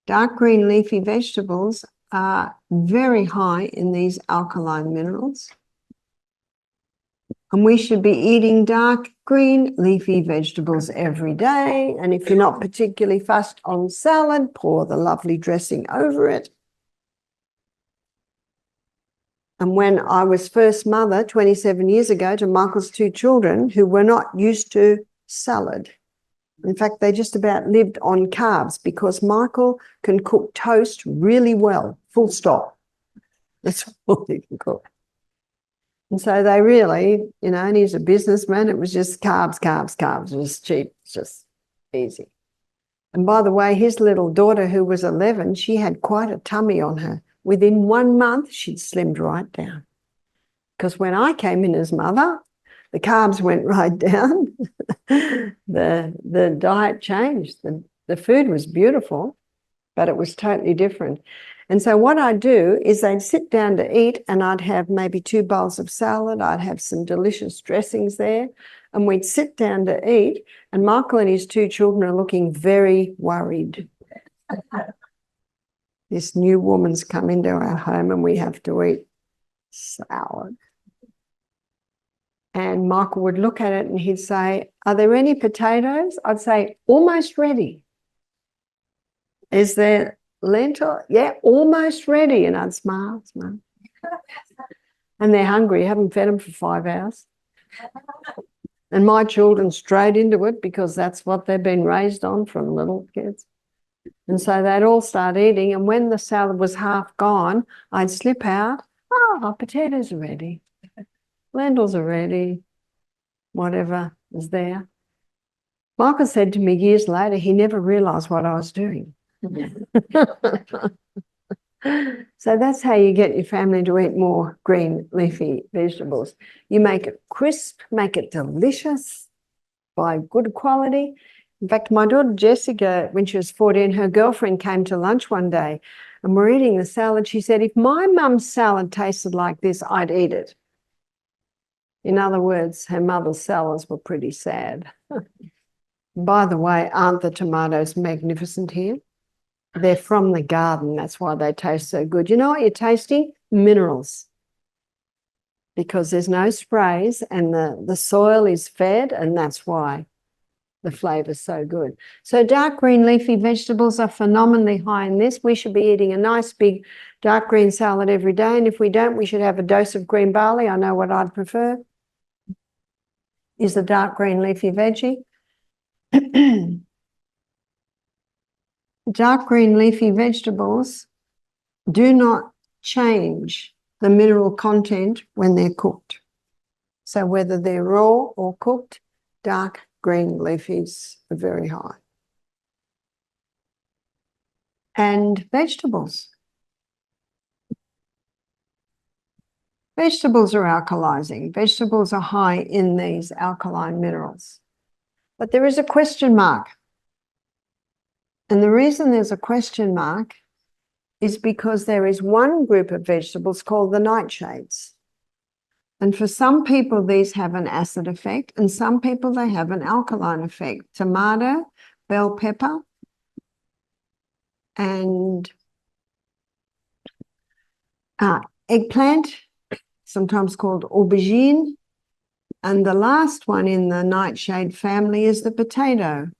Dark green leafy vegetables are very high in these alkaline minerals. And we should be eating dark green leafy vegetables every day. And if you're not particularly fussed on salad, pour the lovely dressing over it. And when I was first mother 27 years ago to Michael's 2 children who were not used to salad, in fact, they just about lived on carbs because Michael can cook toast really well, full stop. That's all he can cook. And so they really, you know, and he's a businessman, it was just carbs, carbs, carbs. It was cheap, just easy. And by the way, his little daughter, who was 11, she had quite a tummy on her. Within 1 month, she'd slimmed right down. Because when I came in as mother, the carbs went right down. The diet changed. The food was beautiful, but it was totally different. And so what I'd do is they'd sit down to eat and I'd have maybe 2 bowls of salad. I'd have some delicious dressings there. And we'd sit down to eat and Michael and his 2 children are looking very worried. This new woman's come into our home and we have to eat salad. And Michael would look at it and he'd say, are there any potatoes? I'd say, almost ready. Is there lentil? Yeah, almost ready. And I'd smile. And they're hungry. You haven't fed them for 5 hours. And my children straight into it because that's what they've been raised on from little kids. And so they'd all start eating. And when the salad was half gone, I'd slip out. Oh, our potatoes are ready. Lentils are ready. Whatever is there. Michael said to me years later, he never realised what I was doing. So that's how you get your family to eat more green leafy vegetables. You make it crisp, make it delicious, buy good quality. In fact, my daughter Jessica, when she was 14, her girlfriend came to lunch one day and we're eating the salad. She said, if my mum's salad tasted like this, I'd eat it. In other words, her mother's salads were pretty sad. By the way, aren't the tomatoes magnificent here? They're from the garden. That's why they taste so good. You know what you're tasting? Minerals. Because there's no sprays and the soil is fed, and that's why the flavour's so good. So dark green leafy vegetables are phenomenally high in this. We should be eating a nice big dark green salad every day, and if we don't, we should have a dose of green barley. I know what I'd prefer is the dark green leafy veggie. Dark green leafy vegetables do not change the mineral content when they're cooked. So whether they're raw or cooked, dark green leafies are very high. And vegetables. Vegetables are alkalizing. Vegetables are high in these alkaline minerals. But there is a question mark. And the reason there's a question mark is because there is one group of vegetables called the nightshades. And for some people, these have an acid effect, and some people, they have an alkaline effect. Tomato, bell pepper, and eggplant, sometimes called aubergine. And the last one in the nightshade family is the potato.